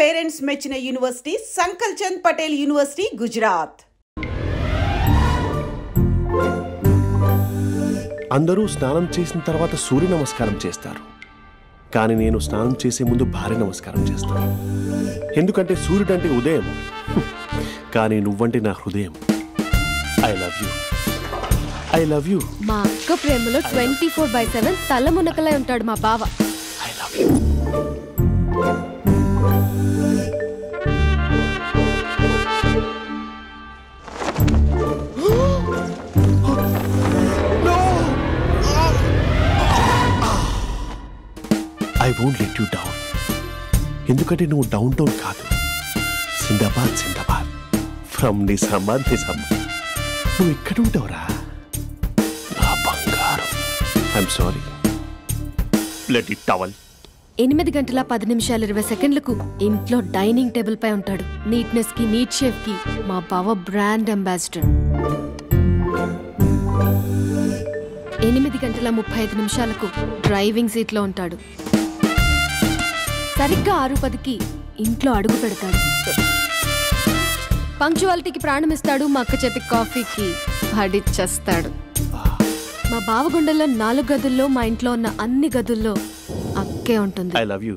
Parents మెచ్చిన university సంకల్ Chand Patel university, Gujarat. అందరూ స్నానం చేసిన తర్వాత సూర్య నమస్కారం చేస్తారు, కానీ నేను స్నానం చేసే ముందు భార్య నమస్కారం చేస్తాను. ఎందుకంటే సూర్యుడు అంటే ఉదయం, కానీ నువ్వంటే నా హృదయం. I love you, I love you. మా అక్క ప్రేమలో 24/7 తల మునకలై ఉంటాడు మా బావ. I love you. I won't let you down. ఎందుకంటే నువ్వు డౌన్ టౌన్ కాదు, జిందాబాద్ జిందాబాద్ ఫ్రమ్ నిజామాబాద్ నిజామాబాద్. నువ్వు ఇక్కడ ఉంటావురా నా బంగారం. I'm sorry. Let it towel. 8:10:20 ఇంట్లో డైనింగ్ టేబుల్ పై ఉంటాడు. నీట్నెస్ కి, నీట్ షేప్ కి మా బావ బ్రాండ్ అంబాసిడర్. 8:35 డ్రైవింగ్ సీట్ లో ఉంటాడు. సరిగ్గా 6:10 ఇంట్లో అడుగు పెడతాడు. పంక్చువాలిటీకి ప్రాణం ఇస్తాడు. మా అక్క చేతి కాఫీకి పడిచ్చేస్తాడు. మా బావ గుండెల్లో 4 గదుల్లో, మా ఇంట్లో ఉన్న అన్ని గదుల్లో అక్కే ఉంటుంది. I love you.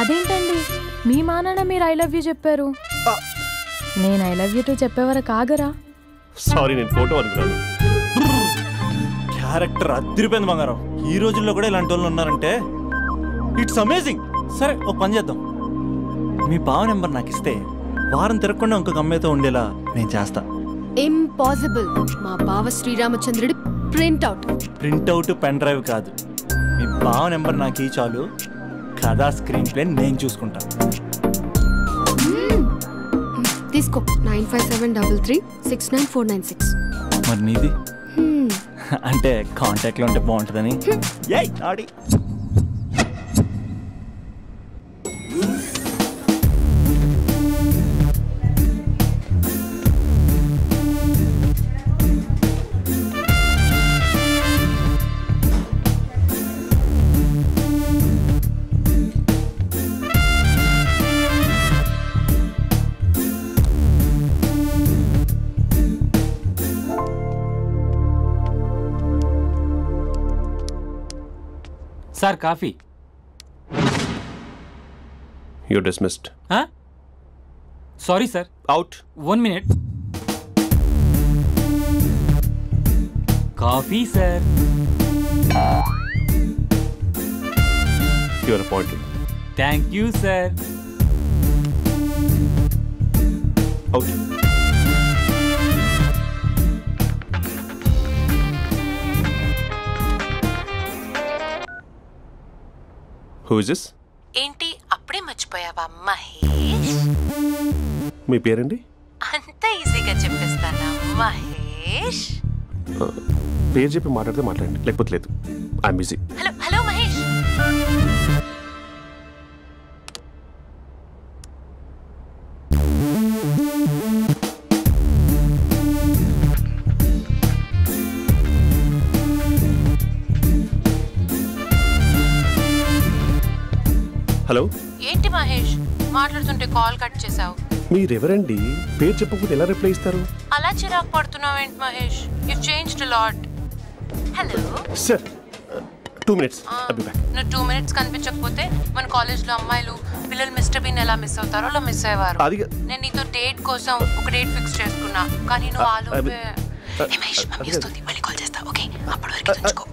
అదేంటండి మీ మా నాన్న మీరు ఐ లవ్ యూ చెప్పారు, నేను ఐ లవ్ యూ టు చెప్పేవరకు ఆగరా? సారీ, నేను ఫోటో అనుకున్నాను. క్యారెక్టర్ అదిరిపోయింది బంగారం. ఈ రోజుల్లో కూడా ఇలాంటి వాళ్ళు ఉన్నారంటే ఇట్స్ అమేజింగ్. సరే, ఒక పని చేద్దాం. మీ బావ నెంబర్ నాకు ఇస్తే వారం తిరగకుండా ఇంకొక అమ్మాయితో ఉండేలా నేను చేస్తా. ఇంపాసిబుల్. మా బావ శ్రీరామచంద్రుడి ప్రింట్అవుట్ పెన్ డ్రైవ్ కాదు. మీ బావ నెంబర్ నాకు చాలు. కథా స్క్రీన్ ప్లే నేను చూసుకుంటా. తీసుకో. 9573369496. మరి నీది? అంటే కాంటాక్ట్లో ఉంటే బాగుంటుందని. ఆడి sir, coffee. You're dismissed. Sorry sir. Out. 1 minute. Coffee sir. You're appointed. Thank you sir. Out. Who is this? ఏంటి అప్పుడే మర్చిపోయావా మహేష్? మీ పేరండి? అంత ఈజీగా చెప్పేస్తానా మహేష్? పేరు చెప్పి మాట్లాడితే మాట్లాడండి, లేకపోతే లేదు. I'm busy. Hello hello Mahesh. Hello. ఏంటి మహేష్ మాట్లాడుతుంటే కాల్ కట్ చేసావు? మీరెవరండి? పేరు చెప్పకపోతే ఎలా రిప్లై ఇస్తారు? అలా చిరాకు పడుతున్నావేంటి Mahesh? You changed lot. Hello sir, 2 minutes. I'll be back. నువ్వు 2 minutes కనిపించకపోతే మన కాలేజ్లో అమ్మాయిలు పిల్లలు మిస్టర్ బీన్ ఎలా మిస్ అవుతారో అలా మిస్ అయ్యేవారు. నేను నీతో డేట్ కోసం ఒక డేట్ ఫిక్స్ చేసుకున్నా, కానీ నువ్వు ఆలోపే. మహేష్ మమ్మీ వస్తుంది, మళ్ళీ కాల్ చేస్తా. ఓకే, అప్పటి వరకు తెచ్చుకో.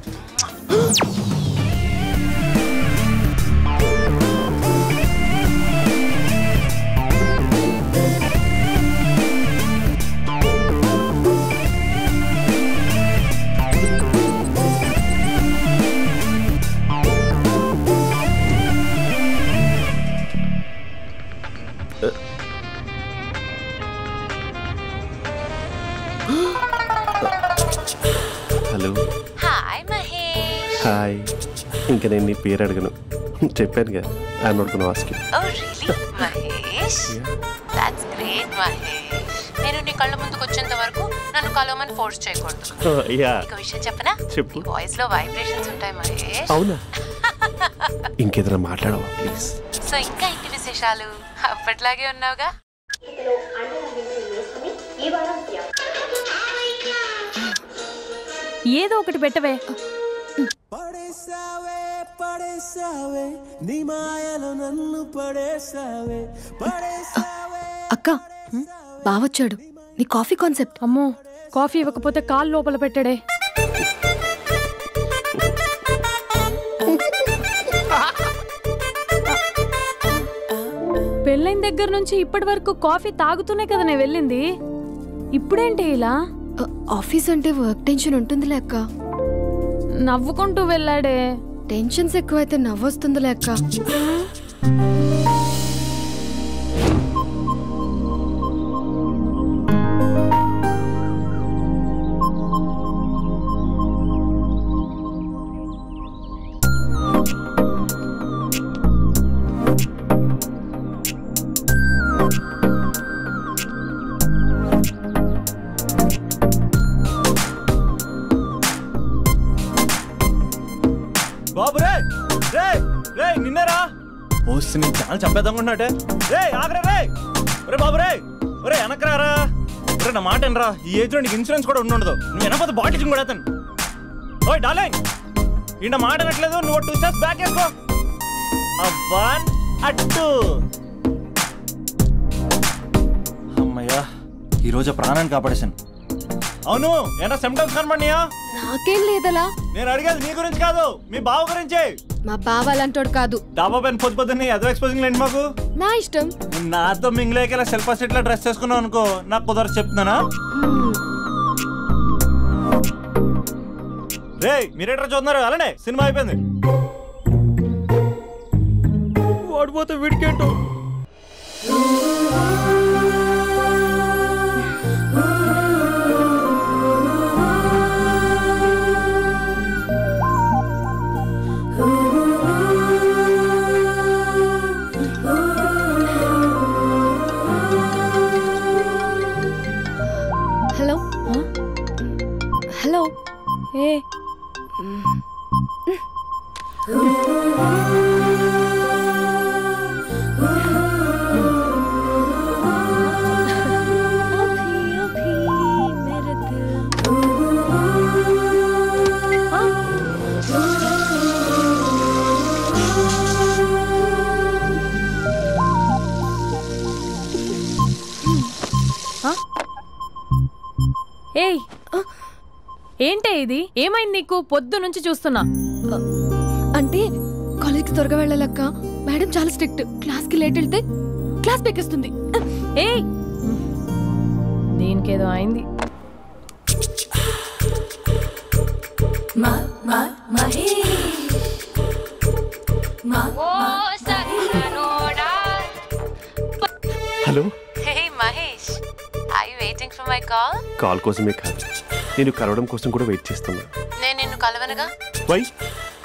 హలో. హాయ్ మహేష్. హాయ్. ఇంకా నేను నీ పేరు అడగను, చెప్పానుగా. I'm not gonna ask you. Oh really Mahesh? That's great Mahesh. నేను నీ కళ్ళ ముందుకు వచ్చేంత వరకు నన్ను కలవమని ఫోర్స్ చేయకూడదు. నీకు విషయం చెప్పనా? చెప్పు. వాయిస్ లో వైబ్రేషన్స్ ఉంటాయి మహేష్. అవునా? ఇంకేదైనా మాట్లాడవా ప్లీజ్? సో ఇంకా ఇంటి విశేషాలు అప్పట్లాగే ఉన్నావుగా. ఏదో ఒకటి పెట్టవే. అక్క బావొచ్చాడు. నీ కాఫీ కాన్సెప్ట్. అమ్మో, కాఫీ ఇవ్వకపోతే కాలు లోపల పెట్టాడే. పెళ్ళైన దగ్గర నుంచి ఇప్పటి వరకు కాఫీ తాగుతూనే కదా నేను వెళ్ళింది. ఇప్పుడేంటి ఇలా? ఆఫీస్ అంటే వర్క్ టెన్షన్ ఉంటుందిలే అక్క. నవ్వుకుంటూ వెళ్ళాడే. టెన్షన్స్ ఎక్కువైతే నవ్వొస్తుందిలే అక్క. బాబు రే రే రే నిన్నరా పోస్ట్ ని చాలా చంపేద్దామనుకుంటున్నాటే. రే ఆగరా రే. ఒరే బాబు రే, ఒరే వెనకరారా. ఒరే నా మాట అనరా, ఈ ఏజ్ లో నీకు ఇన్సూరెన్స్ కూడా ఉండదు. నువ్వు వెనకపోతే బాటిల్ కూడా అతను. ఓయ్ డార్లింగ్, ఈ నా మాట అనట్లేదు. నువ్వు 2 స్టెప్స్ బ్యాక్ వేసుకో. 1 2. అమ్మయ్యా, ఈ రోజు ప్రాణాన్ని కాపాడేశాను. అవును, ఏనా సిమ్టమ్స్ కనబడినాయా? నాకేం లేదలా. నేను అడిగేది నీ గురించి కాదు, మీ బావ గురించి. మా బావ అలాంటోడు కాదు. డాబా పైన పొద్దున్నే ఎదో ఎక్స్పోజింగ్ లేండి మాకు. నా ఇష్టం. నాతో మింగిలేక సెల్ఫా సెట్ లో డ్రెస్ చేసుకున్నావు అనుకో, నాకు కుదరదు చెప్తున్నానా. రే మీరేట్రా చూస్తున్నారు? అలానే సినిమా అయిపోయింది. వాడిపోతే వీడికేంటో. Hello hello. ఏ ఏయ్, ఏంటే ఇది? ఏమైంది నీకు? పొద్దు నుంచి చూస్తున్నా. అంటే కాలేజ్కి త్వరగా వెళ్ళాలక్క. మేడం చాలా స్ట్రిక్ట్. క్లాస్కి లేట్ వెళ్తే క్లాస్ పెక్కిస్తుంది. ఏయ్, దీనికేదో అయింది. Hello. Hey Mahesh, are you waiting for my call? Call కోసమే కాదు, నేను కలవడం కోసం కూడా వెయిట్ చేస్తున్నా. నేను నిన్ను కలవనుగా. వై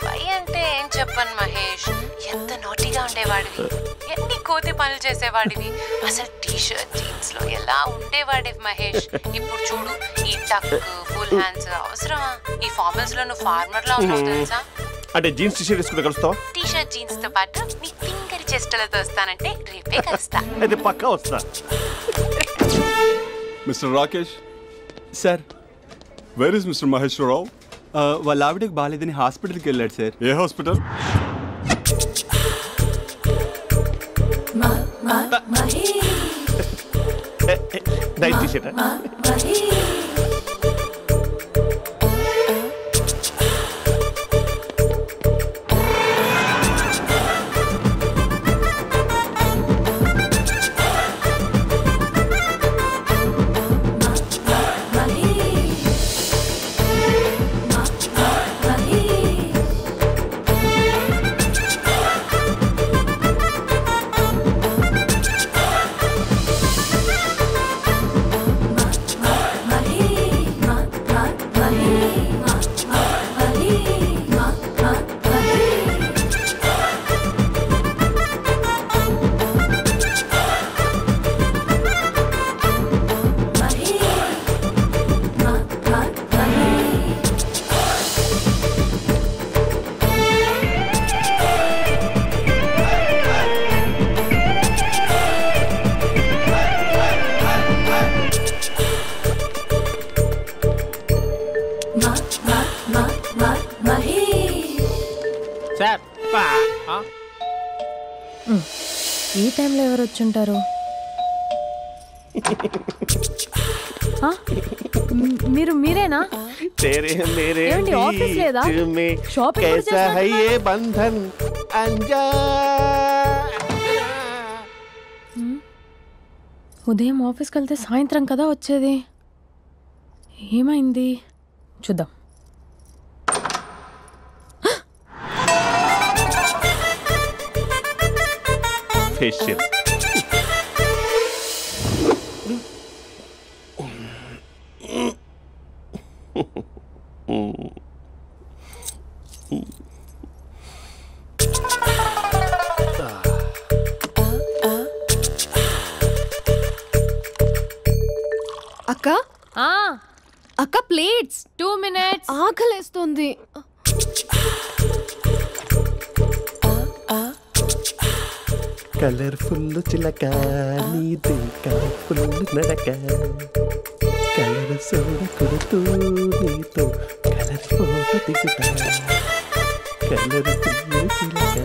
వై అంటే ఏం చెప్పను మహేష్. ఎంత నోటీగా ఉండేవాడివి, ఎన్ని కోతి పనులు చేసేవాడివి. అసలు టీ షర్ట్ జీన్స్ లో ఎలా ఉండేవాడివి మహేష్. ఇప్పుడు చూడు, ఈ టక్ ఫుల్ హ్యాండ్స్ అవసరమా? ఈ ఫార్మల్స్ లో నువ్వు ఫార్మర్ లా ఉన్నావు తెలుసా. అంటే జీన్స్ టీ షర్ట్ వేసుకుంటే కలుస్తావా? టీ షర్ట్ జీన్స్ తో పాటు నీ ఫింగర్ చెస్టలతో వస్తానంటే రేపే కలుస్తా. అయితే పక్కా వస్తా. Mister Rakesh sir, where is mister Maheshwararao? వాళ్ళ ఆవిడకి బాగాలేదని హాస్పిటల్కి వెళ్ళాడు సార్. ఏ హాస్పిటల్? Night T shirt. ఈ టైంలో ఎవరు వచ్చుంటారు? మీరేనా? ఏమండి ఆఫీస్ లేదా? షాపింగ్ ఉదయం ఆఫీస్కి వెళ్తే సాయంత్రం కదా వచ్చేది. ఏమైంది చూద్దాం. ఫేషియల్ అక్క అక్క ప్లేట్స్ 2 minutes. ఆకలేస్తుంది. కలర్ఫుల్ చిలక నీదే కలర్ఫుల్ నడక కలర్ సోడ కొడుతూ నీతో కలర్ ఫోటో దిగుతా కలర్ఫుల్ చిలక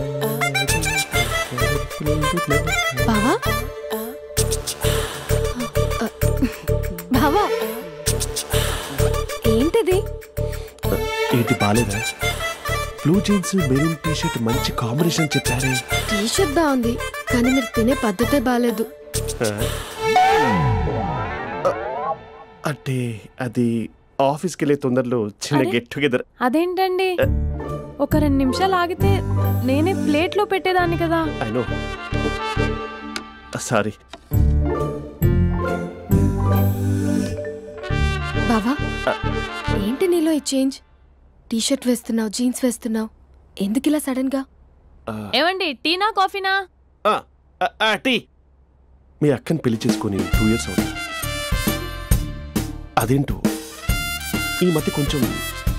బావా బావా ఏంటిది? ఏంటి బాలేదా? Blue jeans maroon T shirt మంచి కాంబినేషన్ చెప్పారే. టీ షర్ట్ బాగుంది కానీ మీరు తినే పద్ధతే బాలేదు. అంటే అది ఆఫీస్కి వెళ్ళే తొందరలో చిన్న గెట్ టుగెదర్. అదేంటండి, ఒక 2 నిమిషాలు ఆగితే నేనే ప్లేట్లో పెట్టేదాన్ని కదా. I know, sorry. బావా ఏంటి నీలో ఈ చేంజ్? టీ షర్ట్ వేస్తున్నావు, జీన్స్ వేస్తున్నావు, ఎందుకు ఇలా సడన్ గా? ఏమండి టీనా కాఫీనా? టీ. మీ అక్కని పెళ్లి చేసుకుని 2 years అవుతుంది. అదేంటో ఈ మధ్య కొంచెం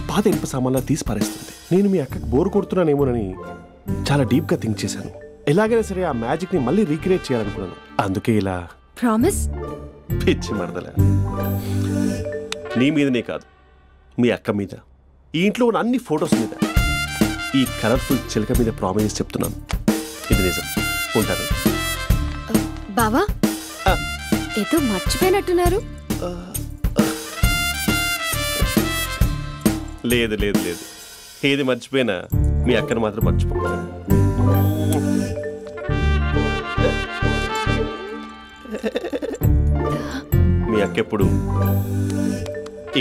పాత ఇనుప సామాన్లా తీసి పారేస్తుంది. నేను మీ అక్కకి బోర్ కొడుతున్నానేమోనని చాలా డీప్ గా థింక్ చేశాను. ఎలాగైనా సరే ఆ మ్యాజిక్ ని మళ్ళీ రీక్రియేట్ చేయాలనుకున్నాను. అందుకే ఇలా. ప్రామిస్? పిచ్చి మరదల, నీ మీదనే కాదు, మీ అక్క మీద, ఈ ఇంట్లో ఉన్న అన్ని ఫొటోస్ మీద, ఈ కలర్ఫుల్ చిలక మీద ప్రామిస్ చెప్తున్నాను. ఇది నిజం. ఉంటాను. బావా ఏదో మర్చిపోయినట్టున్నారు. లేదు లేదు లేదు, ఏది మర్చిపోయినా మీ అక్కను మాత్రం మర్చిపో. మీ అక్క ఎప్పుడు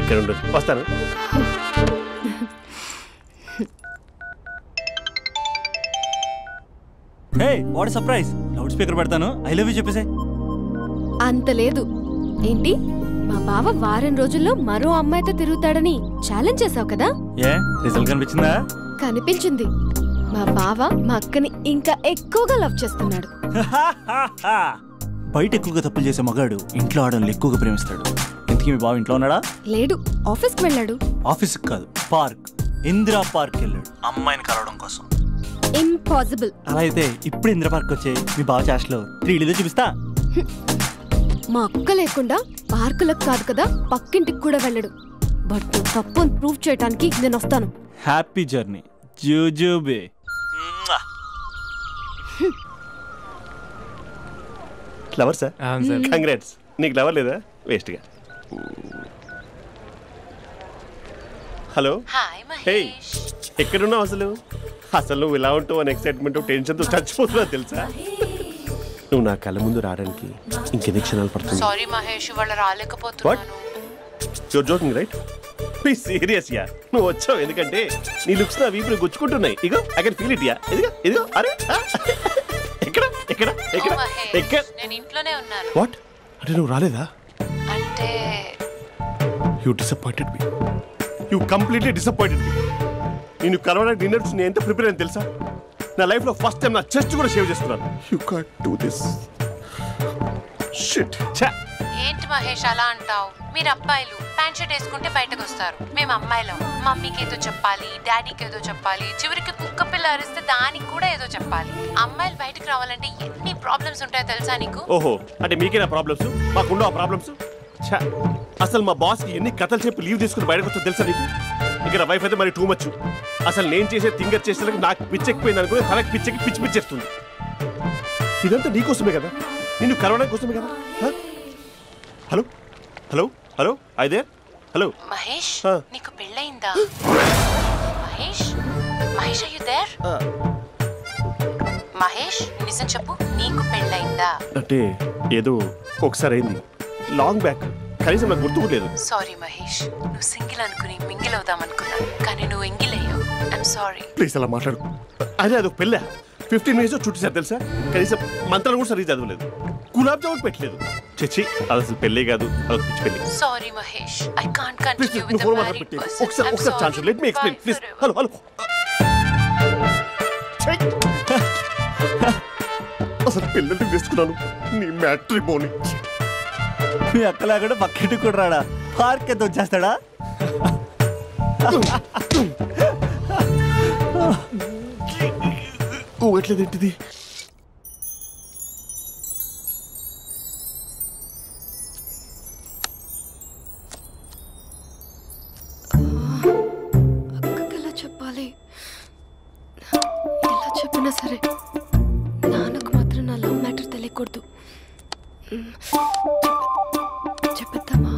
ఇక్కడ ఉండదు. వస్తాను. Hey what surprise. Loud speaker పెడతాను, ఐ లవ్ యూ చెప్పేసే. అంత లేదు. ఏంటి మా బావ వారం రోజుల్లో మరో అమ్మాయితో తిరుగుతాడని ఛాలెంజ్ చేసావు కదా? ఏ రిజల్ట్ కనిపించిందా? కనిపించింది. మా బావ మా అక్కని ఇంకా ఎక్కువగా లవ్ చేస్తున్నాడు. బయట ఎక్కువగా తప్పులు చేసే మగాడు ఇంట్లో ఆడవాళ్ళని ఎక్కువగా ప్రేమిస్తాడు. ఇంతకీ మీ బావ ఇంట్లో ఉన్నాడా? లేడు, ఆఫీస్కి వెళ్ళాడు. ఆఫీస్కి కాదు, పార్క్, ఇందిరా పార్క్ వెళ్ళాడు అమ్మాయిని కలవడం కోసం. ఇంపాసిబుల్. అలా అయితే ఇప్పుడు ఇందిరా పార్క్ వచ్చే మీ బావ చాష్లో 3Dలో చూపిస్తా. మా అక్క లేకుండా పార్కులకు కాదు కదా పక్కింటికి కూడా వెళ్ళడు. బట్ తప్పు ప్రూవ్ చేయడానికి నేను వస్తాను. హ్యాపీ జర్నీ జూజూబే. Lover sir? కంగ్రాట్స్. నీకు లవర్ లేదా? వేస్ట్గా. హలో. హే, ఎక్కడున్నావు అసలు? అసలు నువ్వు ఇలా ఉంటావు అని ఎక్సైట్మెంట్ టెన్షన్తో చచ్చిపోతున్నావు తెలుసా? నువ్వు నా కళ్ళ ముందు రావడానికి ఇంకెన్ని క్షణాలు పడుతుంది? సారీ మహేష్, వాళ్ళు రాలేకపోతున్నాను. Your joking right? Please serious yeah. నువ్వు వచ్చావు ఎందుకంటే నీ లుక్స్ నా వీపుని గుచ్చుకుంటున్నాయి. ఇగో I can feel it yeah. ఇదిగో ఇదిగో. అరే ఎక్కడ ఎక్కడ ఎక్కడ ఎక్కడ? నేను ఇంట్లోనే ఉన్నాను. వాట్ అంటే నువ్వు రాలేదా? అంటే you disappointed me. You completely disappointed me. నేను కలవడానికి డిన్నర్స్ నేను ఎంత ప్రిపేర్ అని తెలుసా? నా లైఫ్లో ఫస్ట్ టైం నా చెస్ట్ కూడా సేవ్ చేస్తున్నాను. You can't do this. Shit. ఏంటి మహేష్ అలా అంటావు? మీరు అబ్బాయిలు ప్యాంట్ షర్ట్ వేసుకుంటే బయటకు వస్తారు. మేము అమ్మాయిలం మమ్మీకి ఏదో చెప్పాలి, డాడీకి ఏదో చెప్పాలి, చివరికి కుక్క పిల్ల అరిస్తే దానికి కూడా ఏదో చెప్పాలి. అమ్మాయిలు బయటకు రావాలంటే ఎన్ని ప్రాబ్లమ్స్ ఉంటాయో తెలుసా నీకు? ఓహో, అంటే మీకేనా ప్రాబ్లమ్స్? మాకుండా ఆ ప్రాబ్లమ్స్? అసలు మా బాస్కి ఎన్ని కథలు చెప్పి లీవ్ తీసుకుని బయటకు వచ్చా తెలుసా నీకు? ఇక్కడ వైఫ్ అయితే మరి టూ మచ్. అసలు నేను చేసే థింగర్ చేసేందుకు నాకు పిచ్చెక్కిపోయింది అనుకుని తనకి పిచ్చెక్కి పిచ్చి పిచ్చేస్తుంది. ఇదంతా నీకోసమే కదా, నిన్ను కరోనా కోసమే కదా. హలో హలో హలో అయితే హలో మహేష్, నీకు పెళ్ళయిందా? Mahesh, Mahesh are you there? Mahesh, నిజం చెప్పు, నీకు పెళ్ళయిందా? అంటే ఏదో ఒకసారి అయింది, లాంగ్ బ్యాక్, కనీసం నాకు గుర్తుకోలేదు. సారీ మహేష్, నువ్వు సింగిల్ అనుకుని మింగిల్ అవుదాం అనుకున్నా, కానీ నువ్వు ఎంగిల్ అయ్యావు. I'm sorry. ప్లీజ్ అలా మాట్లాడు. అదే అదొక పెళ్ళా, 15 minutes చుట్టేసారు తెలుసా. కనీసం మంత్రాలు కూడా సరిగ్గా చదవలేదు, గులాబ్ జామున్ పెట్టలేదు. చచ్చి, అది అసలు పెళ్ళే కాదు, అదొక పిచ్చి పెళ్ళి. Sorry Mahesh, I can't continue with the married person. ఒకసారి chance let me explain please. Hello hello, అసలు పిల్లల్ని తీసుకున్నాను నీ మ్యాట్రిమోని. మీ అక్కలా కూడా పక్కింటి కూడా రాడా, పార్క్ ఎంత వచ్చేస్తాడా? ఎట్లేదేంటిది? అక్కకి ఎలా చెప్పాలి? ఎలా చెప్పినా సరే నాన్నకు మాత్రం నా లవ్ మ్యాటర్ తెలియకూడదు. చెప్పేద్దామా?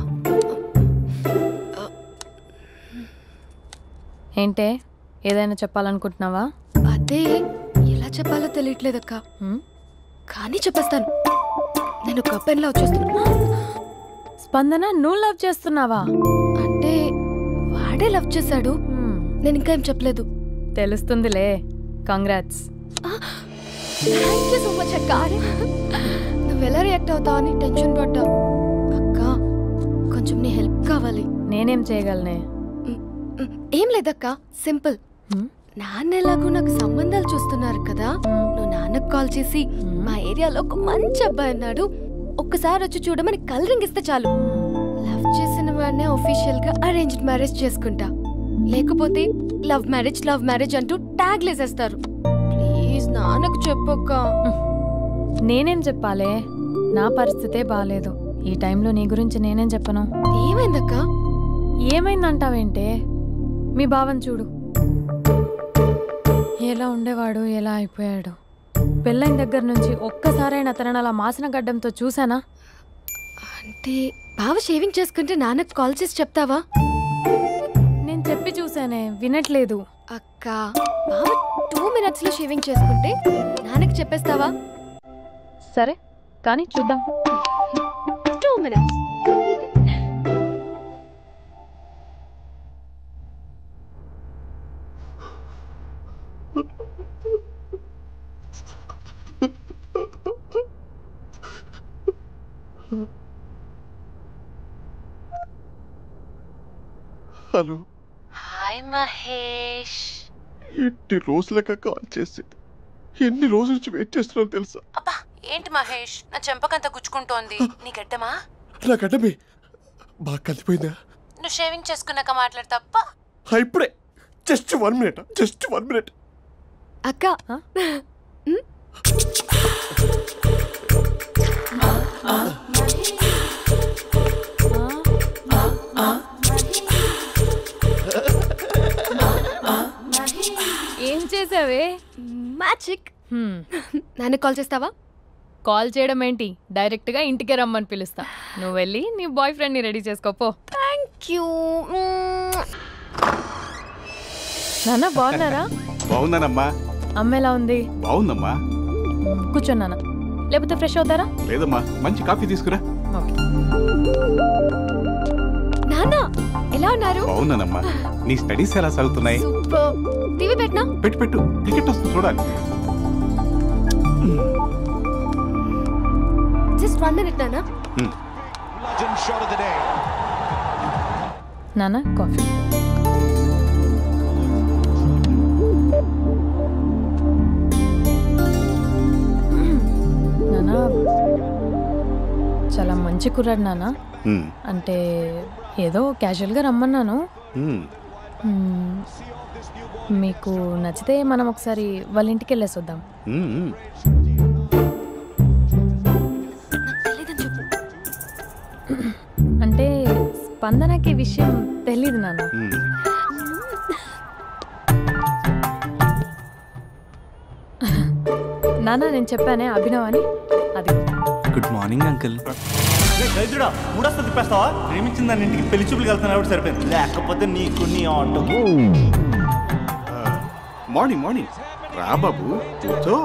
ఏంటే, ఏదైనా చెప్పాలనుకుంటున్నావా? అదే ఎలా చెప్పాలో తెలియట్లేదక్క, కానీ చెప్పేస్తాను. నేను ఒక అబ్బాయిలా వచ్చేస్తున్నా. స్పందన, నువ్వు లవ్ చేస్తున్నావా? అంటే వాడే లవ్ చేశాడు, నేను ఇంకా ఏం చెప్పలేదు. తెలుస్తుందిలే. Congrats. Thank you so much అక్క. నువ్వు ఎలా రియాక్ట్ అవుతావు అని టెన్షన్ పడ్డా. అక్క, కొంచెం నీ హెల్ప్ కావాలి. నేనేం చేయగలనే? ఏం లేదక్క, సింపుల్. నాన్న ఎలాగో నాకు సంబంధాలు చూస్తున్నారు కదా, నువ్వు నాన్నకు కాల్ చేసి మా ఏరియాలో ఒక మంచి అబ్బాయి అన్నాడు, ఒక్కసారి వచ్చి చూడమని కలరింగ్ ఇస్తే చాలు. లవ్ చేసిన వాడినే ఒఫీషియల్ గా అరేంజ్డ్ మ్యారేజ్ చేసుకుంటా. లేకపోతే లవ్ మ్యారేజ్ అంటూ ట్యాగ్ లేసేస్తారు. ప్లీజ్ నాన్నకు చెప్పక్క. నేనేం చెప్పాలే? నా పరిస్థితే బాలేదు. ఈ టైంలో నీ గురించి నేనేం చెప్పను? ఏమైందక్క? ఏమైందంటావేంటే? మీ భావం చూడు, ఎలా ఉండేవాడు, ఎలా అయిపోయాడు. పెళ్ళైన దగ్గర నుంచి ఒక్కసారైనా తనని అలా మాసిన గడ్డంతో చూసానా? అంటే బావ షేవింగ్ చేసుకుంటే నాన్నకు కాల్ చేసి చెప్తావా? నేను చెప్పి చూసానే, వినట్లేదు. అక్క, బావ 2 minutes లో షేవింగ్ చేసుకుంటే నాన్నకు చెప్పేస్తావా? సరే, కానీ చూద్దాం. 2 minutes. హలో. హాయ్ మహేష్. ఎన్ని రోజులక కాల్ చేసి, ఎన్ని రోజుల నుంచి వెయిట్ చేస్తున్నాను తెలుసా? అబ్బా, ఏంటి మహేష్, నా చెంపకంత గుచ్చుకుంటోంది. నీ గడ్డమా? నా గడ్డమే బాగా కలిపోయిందా? నువ్వు షేవింగ్ చేసుకున్నాక మాట్లాడతాప్ప. ఇప్పుడే జస్ట్ 1 minute. అక్క, ఏం చేసావే? మ్యాజిక్. నాన్న కాల్ చేస్తావా? కాల్ చేయడం ఏంటి, డైరెక్ట్ గా ఇంటికే రమ్మని పిలుస్తా. నువ్వు వెళ్ళి నీ బాయ్ ఫ్రెండ్ ని రెడీ చేసుకోపో. Thank you. నాన్న, బాగున్నారా? బాగున్నానమ్మా. అమ్మ ఎలా ఉంది? బాగుందమ్మా. కూర్చోన్నానా, లేకపోతే ఫ్రెష్ అవుతారా? లేదమ్మా, మంచి కాఫీ తీసుకురా. నాన్న ఎలా ఉన్నారు? బాగున్నానమ్మా. నీ స్టడీస్ ఎలా సాగుతున్నాయి? సూపర్. టీవీ పెట్టనా? పెట్టు, టికెట్ వస్తుంది చూడాలి. జస్ట్ 1 minute నాన్న. నాన్న, కాఫీ. నాన్న, చాలా మంచి కుర్రాడు నాన్న. అంటే ఏదో క్యాజువల్గా రమ్మన్నాను. మీకు నచ్చితే మనం ఒకసారి వాళ్ళ ఇంటికి వెళ్ళేసి వద్దాం. అంటే స్పందనకి విషయం తెలీదు నాన్న. నాన్న నేను చెప్పానే అభినవ్ అని, అది. Good morning uncle. దైద్రుడా మూడొస్తా తిప్పేస్తావా? ప్రేమించిన దాని ఇంటికి పెళ్లి చూపులు వెళ్తున్నా సరిపోయింది, లేకపోతే నీకు నీ ఆటో. మార్నింగ్ మార్నింగ్ రా బాబు, కూర్చో.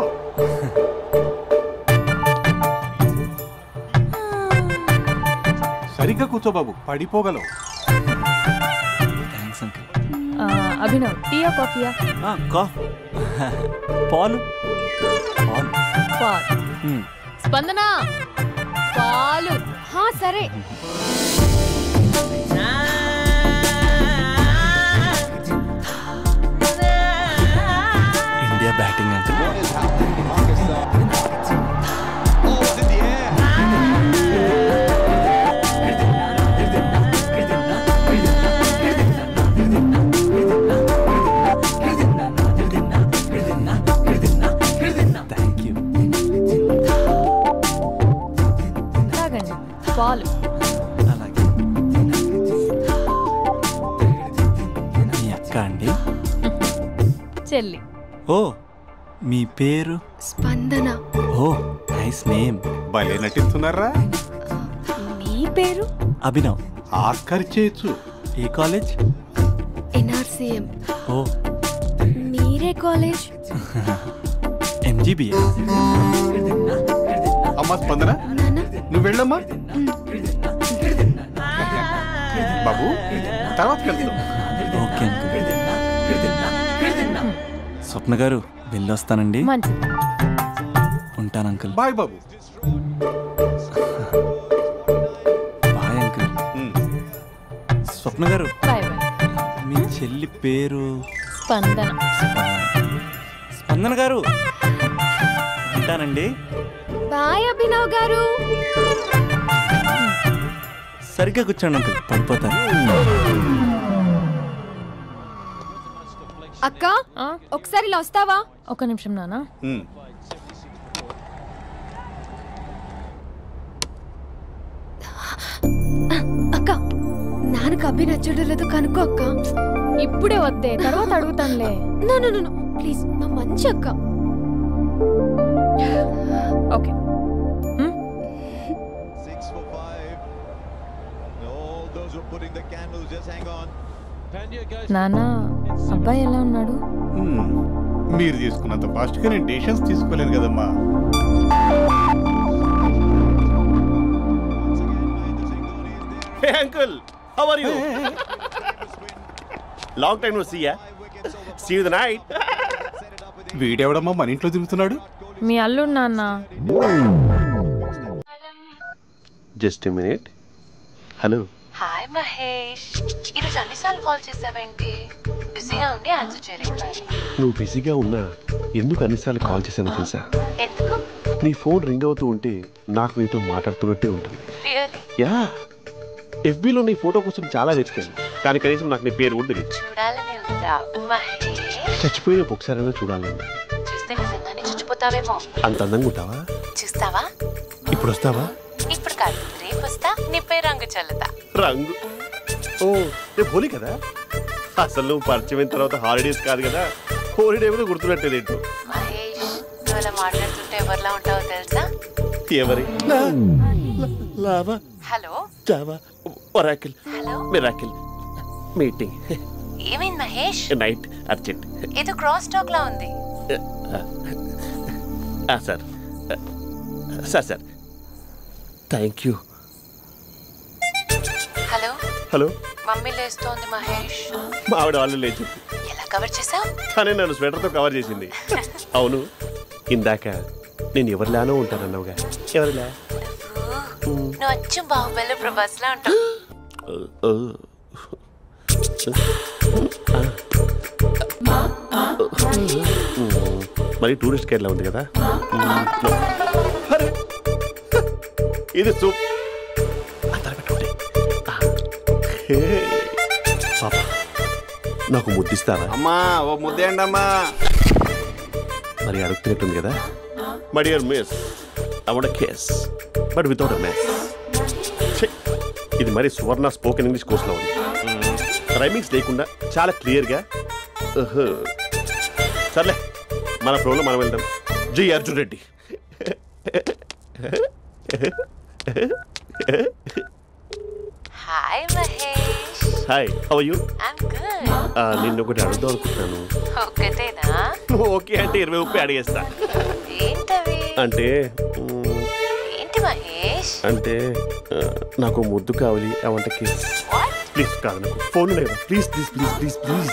సరిగ్గా కూర్చో బాబు, పడిపోగలవు. Thanks uncle. అభినవ్ టీయా కాఫీయా? పాలు. పాలు. స్పందన పాలు. సరే. India batting uncle. పాలు. అలాగే. మీ అక్క అండి? చెల్లి. ఓ, మీ పేరు? స్పందన. ఓ, నైస్ నేమ్. భలే నటిస్తున్నారా? మీ పేరు? అభినవ్. ఆస్కార్ చేయొచ్చు. ఏ కాలేజ్? NRCM. ఓ, మీరే కాలేజ్? MGBA. అమ్మా స్పందన, నువ్వు వెళ్ళమ్మా. బాబు తర్వాత వెళ్తాం. Okay uncle. స్వప్న గారు వెళ్ళొస్తానండి. ఉంటాను అంకుల్. బాయ్ బాబు. Bye uncle. స్వప్న గారు, మీ చెల్లి పేరు? స్పందన. స్పందన గారు, ఉంటానండి. బాయ్ అభినవ్ గారు. సరిగ్గా కూర్చోండి అంకుల్, పడిపోతాను. అక్క ఒకసారి ఇలా వస్తావా? ఒక నిమిషం నాన్న. అక్క నాన్నకు అభి నచ్చడం లేదో కనుక్కో అక్క. ఇప్పుడే వద్దే, తర్వాత అడుగుతానులే. నో ప్లీజ్, నా మంచి అక్క. ఓకే. నాన్న అబ్బాయి ఎలా ఉన్నాడు? మీరు తీసుకున్నంత ఫాస్ట్ గా నేను డెసిషన్స్ తీసుకోలేను కదమ్మా. Hey uncle, how are you? Long time no see ya. See you the night. వీడెవడమ్మా మన ఇంట్లో తిరుగుతున్నాడు? మీ అల్లుడు నాన్న. Just a minute. Hello. Hi Mahesh, ఈరోజు అన్నిసార్లు కాల్ చేసావేంటి? బిజీగా ఉండి ఆన్సర్ చేయలేదు. నువ్వు బిజీగా ఉన్నా ఎందుకు అన్నిసార్లు కాల్ చేశానో తెలుసా? ఎందుకు? నీ ఫోన్ రింగ్ అవుతూ ఉంటే నాకు నీతో మాట్లాడుతున్నట్టే ఉంటుంది. యా, FBలో నీ ఫోటో కోసం చాలా వెతికాను, కానీ కనీసం నాకు నీ పేరు కూడా తెలియదు. చూడాలని ఉందా మహేష్? చచ్చిపోయిన ఒకసారైనా చూడాలని. చూస్తే నిజంగానే చచ్చిపోతావేమో. అంత అందంగా ఉంటావా? చూస్తావా? ఇప్పుడు వస్తావా? ఇప్పుడు కాదు, రేపు వస్తా, నీపై రంగు చల్లుతా. రంగు? ఓ, రేపు హోలీ కదా. అసలు నువ్వు పరిచయం అయిన తర్వాత హాలిడేస్ కాదు కదా, హోలిడే కూడా గుర్తుపెట్టేది ఏంటో. మహేష్, నువ్వు అలా మాట్లాడుతుంటే ఎవరిలా ఉంటావో తెలుసా? ఎవరి? Lava, hello, Java, Oracle, hello, miracle, meeting. ఏమైంది మహేష్? Night urgent. ఏదో క్రాస్ టాక్ లా ఉంది. Sir sir sir thank you. Hello hello, mummy లేస్తోంది మహేష్. మా ఆవిడ వాళ్ళు లేచి ఎలా కవర్ చేసావు? కానీ నన్ను స్వెటర్తో కవర్ చేసింది. అవును, ఇందాక నేను ఎవరిలానో ఉంటానన్నావుగా, ఎవరిలా? నువ్వు అచ్చం బాహుబలి ప్రభాస్ లా ఉంటావు. మరి టూరిస్ట్ గైడ్లా ఉంది కదా. ఇది సూప్. పాపా, నాకు ముద్దిస్తావా? అమ్మా ఓ ముద్దేయండి అమ్మా. మరి అడుగుతున్నట్టుంది కదా. My dear miss, I want kiss but without a mess. ఇది మరి సువర్ణ స్పోకెన్ ఇంగ్లీష్ కోర్సులో ఉంది. రైమింగ్స్ లేకుండా చాలా క్లియర్గా. సర్లే, మన ఫ్లోలో మనం వెళ్దాం. జి Arjun Reddy. Hi Mahesh. Hi, how are you? I'm good. నిన్ను ఒకటి అడుగుదాం అనుకుంటున్నాను. ఒకటేనా? ఓకే అంటే 20 రూపాయలు అడిగేస్తా. ఏంటవి? అంటే ఏంటి మహేష్? అంటే నాకు ముద్దు కావాలి. అవంటకి ప్లీజ్ కాదు, నాకు ఫోన్ లేదు. Please please please please please.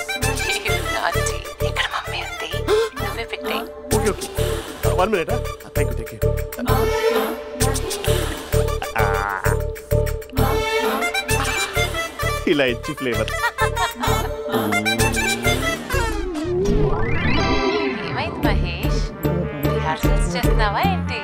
ఇక్కడ మమ్మీ ఉంది, నువ్వే పెట్టే. Okay okay, 1 minute. Thank you thank you. ఇలా ఇచ్చి ఫ్లేవర్. ఏమైంది మహేష్, రిహార్సల్స్ చేస్తున్నావా ఏంటి?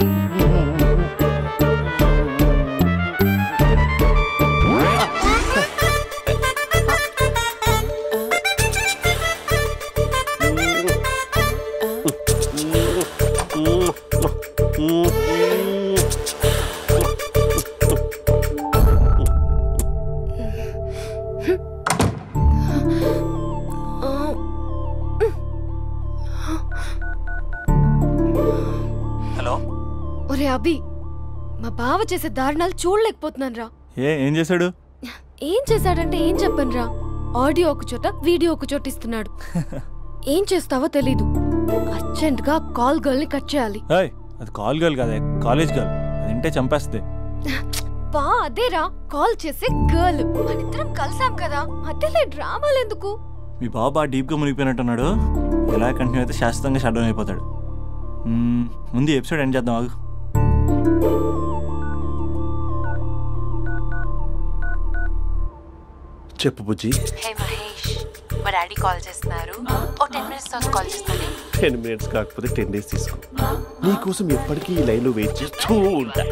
ఒరే అభి, మా బావ చేసే దారుణాలు చూడలేకపోతున్నాను రా. ఏం చేశాడు? ఏం చేశాడంటే ఏం చెప్పను రా. ఆడియో ఒక చోట, వీడియో ఒక చోట ఇస్తున్నాడు. ఏం చేస్తావో తెలీదు. అర్జెంట్ గా కాల్ గర్ల్ ని కట్ చేయాలి. అది కాల్ గర్ల్ కాదే, కాలేజ్ గర్ల్. అది ఇంటే చంపేస్తుంది. బా అదేరా, కాల్ చేసే గర్ల్. మనిద్దరం కలిసాం కదా, మధ్యలో డ్రామాలు ఎందుకు? మీ బాబా డీప్ గా మునిగిపోయినట్టున్నాడు. ఎలా కంటిన్యూ అయితే శాశ్వతంగా షట్ డౌన్ అయిపోతాడు. ముందు ఎపిసోడ్ ఎండ్ చేద్దాం, ఆగు. చెప్పు బుజ్జి. హే మహేష్, మా డాడీ కాల్ చేస్తున్నారు. ఓ 10 minutes తర్వాత కాల్ చేస్తాను. 10 minutes కాకపోతే 10 days తీసుకో. నీకోసం ఎప్పటికీ ఈ లైన్లో వెయిట్ చేస్తూ ఉంటా.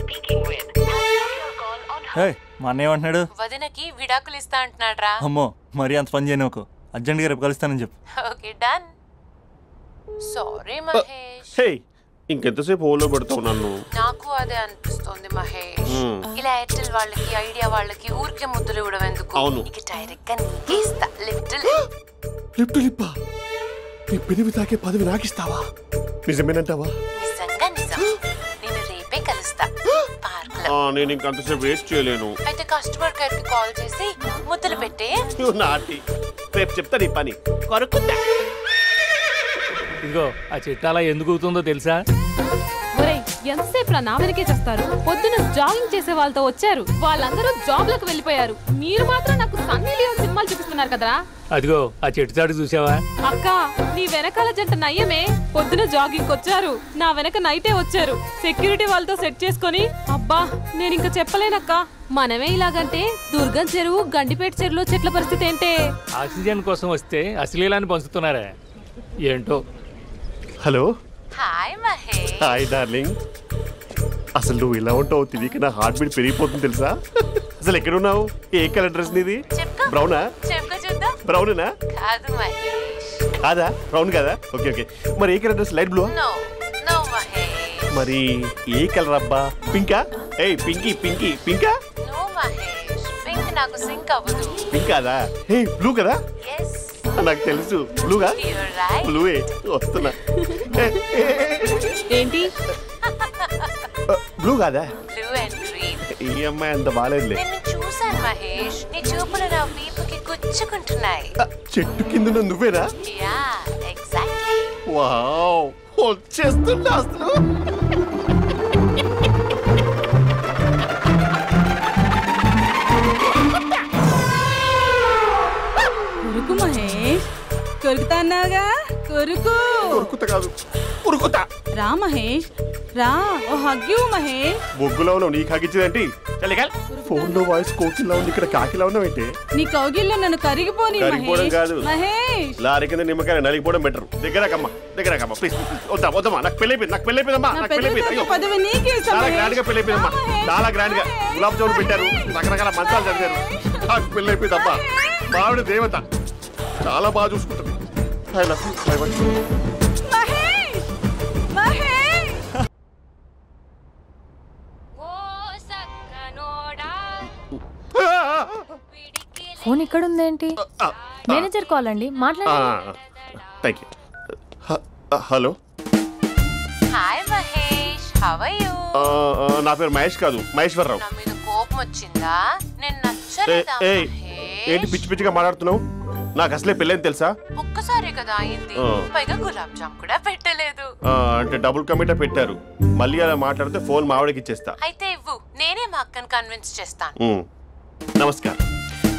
మా అన్న ఏమంటున్నాడు? వదినకి విడాకులు ఇస్తా అంటున్నాడు రా. అమ్మో, మరీ అంత పని చేయను. ఒక అర్జెంట్గా రేపు కలుస్తానని చెప్పు. Okay done. సారీ మహేష్. హే, ఇంకెంతసేపు హోల్లో పెడతావు నన్ను? నాకు అదే అనిపిస్తుంది మహేష్. ఇలా ఎయిర్టెల్ వాళ్ళకి, ఐడియా వాళ్ళకి ఊరికే ముద్దులు ఇవ్వడం ఎందుకు? అవును, ఇక డైరెక్ట్ గా నీకే ఇస్తా. లిఫ్ట్ లిప్పా. నీ పెదవి తాకే పదవి నాకిస్తావా? నిజమేనంటావా? నిజంగా నిజం. నేను రేపే కలుస్తా పార్క్ లో. నేను ఇంకంతసేపు వెయిట్ చేయలేను. అయితే కస్టమర్ కేర్ కి కాల్ చేసి ముద్దులు పెట్టే. నాటి రేపు చెప్తా నీ పని. కొరుకుంటా. ఇదిగో ఆ చిట్టాలా ఎందుకు అవుతుందో తెలుసా? ఒరేయ్, ఎంతసేపు నా వెనకే చేస్తారు? పొద్దున జాగింగ్ చేసే వాళ్ళతో వచ్చారు, వాళ్ళందరూ జాబ్లకు వెళ్ళిపోయారు. మీరు మాత్రం నాకు సన్నీ లియోన్ సినిమాలు చూపిస్తున్నారు కదరా. అదిగో ఆ చెట్టు చాటు చూసావా? అక్క, నీ వెనకాల జంట నయ్యమే. పొద్దున జాగింగ్ వచ్చారు, నా వెనక నైటే వచ్చారు. సెక్యూరిటీ వాళ్ళతో సెట్ చేసుకొని, అబ్బా నేను ఇంకా చెప్పలేనక్క. మనమే ఇలాగంటే దుర్గం చెరువు, గండిపేట చెరువులో చెట్ల పరిస్థితి ఏంటే? ఆక్సిజన్ కోసం వస్తే అశ్లీలాన్ని పంచుతున్నారా ఏంటో. Hello. Hi Mahesh. Hi darling. అసలు నువ్వు ఇలా ఉంటావు తెలియక నా హార్ట్ బీట్ పెరిగిపోతుంది తెలుసా? అసలు ఎక్కడున్నావు? ఏ కలర్ డ్రెస్ నీది? బ్రౌనా? బ్రౌనేనా? కాదు మహేష్. కాదా? బ్రౌన్ కదా? Okay okay. మరి ఏ colour dress? Light blue? No no Mahesh. మరి ఏ కలర్ అబ్బా? పింకా? ఏయ్ పింకీ పింకీ పింకా? నో మహేష్, పింక్ నాకు సింక్ అవ్వదు. పింక్ కాదా? ఏ బ్లూ కదా? yes. నాకు తెలుసు. బ్లూగా? you're right. బ్లూవే వస్తున్నా. ఏంటి? బ్లూ కాదా? blue and green. ఈ అమ్మాయి అంత బాలేదులే. నేను చూసాను మహేష్, నీ చూపులు నా వీపుకి గుచ్చుకుంటున్నాయి. చెట్టు కింద నువ్వేనా? Yeah exactly. వావ్, వచ్చేస్తున్నా అసలు. కొరుకు మహేష్, కొరుకుతా అన్నావుగా, కొరుకు. కొరుకుతా కాదు, ఉరుకుతా. రా మహేష్ రా, ఓ హగ్గు మహేష్. బొగ్గులో ఉన్నావు, నీకు హగ్గించేదేంటి? ఫోన్ లో వాయిస్ కోకిలా ఉంది, ఇక్కడ కాకిలా ఉన్నావేంటి? నీ కౌగిల్లో నన్ను కరిగిపోని కరిగిపోవడం కాదు మహేష్. లారీ కింద నిమ్మకాయ నలిగిపోవడం బెటర్. దగ్గరకమ్మా దగ్గరకమ్మా ప్లీజ్. వద్దా వద్దమ్మా, నాకు పెళ్ళైపోయింది, నాకు పెళ్ళైపోయిందమ్మా, నాకు పెళ్ళైపోయింది. పదవి నీకే ఇస్తా చాలా మహేష్. గ్రాండ్ గా పెళ్ళైపోయిందమ్మా, చాలా గ్రాండ్ గా. గులాబ్ జామున్ పెట్టారు, రకరకాల మంచాలు చదివారు. నాకు పెళ్ళైపోయిందమ్మా. మావిడ దేవత, చాలా బాగా చూసుకుంటుంది. I love you, I want you. Mahesh Mahesh. Phone ఇక్కడ ఉందేంటి? మేనేజర్ కాల్ అండి, మాట్లాడండి. Thank you. Hello. Hi how are you? నా పేరు మహేష్ కాదు, మహేశ్వరరావు. నా మీద కోపం వచ్చిందా? నేను నచ్చలేదా? ఏంటి పిచ్చి పిచ్చిగా మాట్లాడుతున్నావు? నాకు అసలే పెళ్ళని తెలుసా? ఒక్కసారి కదా అయింది, పైగా గులాబ్ జామ్ కూడా పెట్టలేదు. అంటే డబుల్ కమిటా పెట్టారు. మళ్ళీ అలా మాట్లాడితే ఫోన్ మావిడకి ఇచ్చేస్తా. అయితే ఇవ్వు, నేనే మా అక్కని కన్విన్స్ చేస్తాను. నమస్కారం.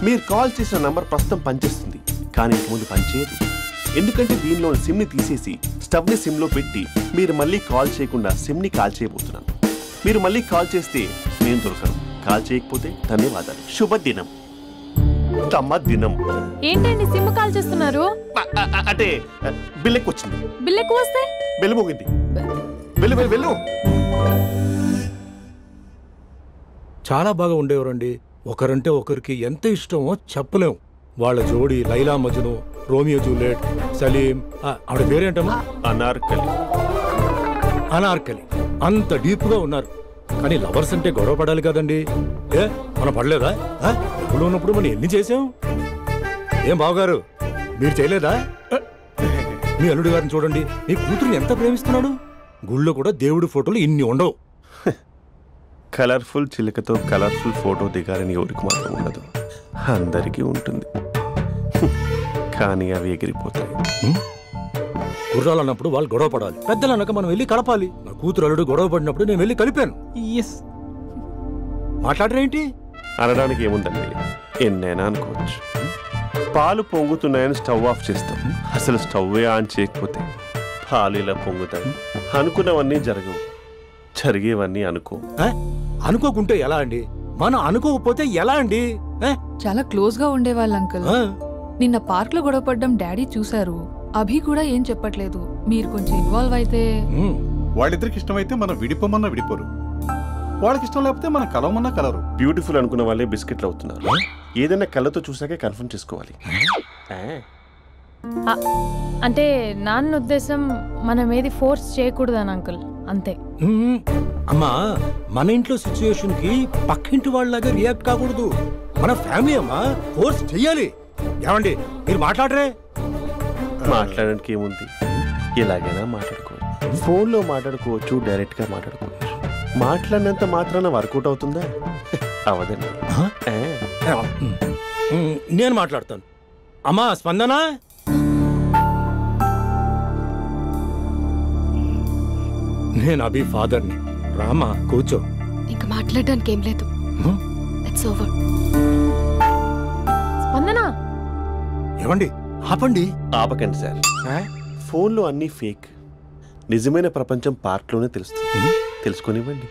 మీరు కాల్ చేసిన నంబర్ ప్రస్తుతం పనిచేస్తుంది, కానీ ఇంక ముందు పనిచేయదు. ఎందుకంటే దీనిలో సిమ్ ని తీసేసి స్టవ్ ని సిమ్ లో పెట్టి మీరు మళ్ళీ కాల్ చేయకుండా సిమ్ ని కాల్ చేయబోతున్నాను. మీరు మళ్ళీ కాల్ చేస్తే నేను దొరకను, కాల్ చేయకపోతే ధన్యవాదాలు. శుభదినం. తమ దినం. ఏంటండి సిమ్ కాల్ చేస్తున్నారు? అంటే బిల్ ఎక్కువ వచ్చింది. బిల్ ఎక్కువ వస్తే బెల్లు మోగింది. వెళ్ళు వెళ్ళు వెళ్ళు. చాలా బాగా ఉండేవారండి. ఒకరంటే ఒకరికి ఎంత ఇష్టమో చెప్పలేం. వాళ్ళ జోడి లైలా మజ్ను, రోమియో జూలియట్, సలీం, ఆవిడ పేరేంటమ్మా? అనార్కలి. అనార్కలి. అంత డీప్ గా ఉన్నారు. కానీ లవర్స్ అంటే గొడవ పడాలి కదండి. మనం పడలేదా? ఎప్పుడు ఉన్నప్పుడు మనం ఎన్ని చేసాం? ఏం బావగారు, మీరు చేయలేదా? మీ అల్లుడి గారిని చూడండి, మీ కూతురుని ఎంత ప్రేమిస్తున్నాడు. గుళ్ళో కూడా దేవుడి ఫోటోలు ఇన్ని ఉండవు. కలర్ఫుల్ చిలుకతో కలర్ఫుల్ ఫోటో దిగాలని ఎవరికి మాత్రం ఉండదు, అందరికీ ఉంటుంది. కానీ అవి ఎగిరిపోతాయి. గుర్రాలు అన్నప్పుడు వాళ్ళు గొడవ పడాలి, పెద్దలు అన్నాక మనం వెళ్ళి కలపాలి. నా కూతురు అల్లుడు గొడవ పడినప్పుడు నేను వెళ్ళి కలిపాను. మాట్లాడరేంటి? అనడానికి ఏముందండి, ఎన్నైనా అనుకోవచ్చు. పాలు పొంగుతున్నాయని స్టవ్ ఆఫ్ చేస్తాం, అసలు స్టవ్వే ఆన్ చేయకపోతే పాలు ఇలా పొంగుతాయి. అనుకున్నవన్నీ జరగవు, జరిగేవన్నీ అనుకోకుంటే ఎలా అండి? మనం అనుకోకపోతే ఎలా అండి? చాలా క్లోజ్ గా ఉండేవాళ్ళు అంకుల్. నిన్న పార్క్ లో గొడవ పడ్డం డాడీ చూశారు. అభి కూడా ఏం చెప్పట్లేదు. మీరు కొంచెం ఇన్వాల్వ్ అయితే. వాళ్ళిద్దరికి ఇష్టమైతే మనం విడిపోమన్నా విడిపోరు, వాళ్ళకి ఇష్టం లేకపోతే మనం కలవమన్నా కలరు. బ్యూటిఫుల్ అనుకున్న వాళ్ళే బిస్కెట్లు అవుతున్నారు. ఏదైనా కళ్ళతో చూసాకే కన్ఫర్మ్ చేసుకోవాలి. అంటే నాన్న ఉద్దేశం మనం ఏది ఫోర్స్ చేయకూడదని అంకుల్, అంతే. అమ్మా, మన ఇంట్లో సిచ్యుయేషన్ కి పక్కింటి వాళ్ళలాగా రియాక్ట్ కాకూడదు. మన ఫ్యామిలీ అమ్మా, ఫోర్స్ చెయ్యాలి. ఏమండి మీరు మాట్లాడరే? మాట్లాడడానికి ఏముంది, ఎలాగైనా మాట్లాడుకోవచ్చు. ఫోన్లో మాట్లాడుకోవచ్చు, డైరెక్ట్ గా మాట్లాడుకోవచ్చు. మాట్లాడినంత మాత్రాన వర్కౌట్ అవుతుందా? అవదండి. నేను మాట్లాడతాను. అమ్మా స్పందన, నేను అభి ఫాదర్ని. రామా కూర్చో. ఇంకా మాట్లాడడానికి ఏం లేదు. It's over. స్పందన. ఏమండి ఆపండి. ఆపకండి సార్. ఫోన్లో అన్నీ ఫేక్, నిజమైన ప్రపంచం పార్ట్లోనే తెలుస్తుంది. తెలుసుకొనివ్వండి.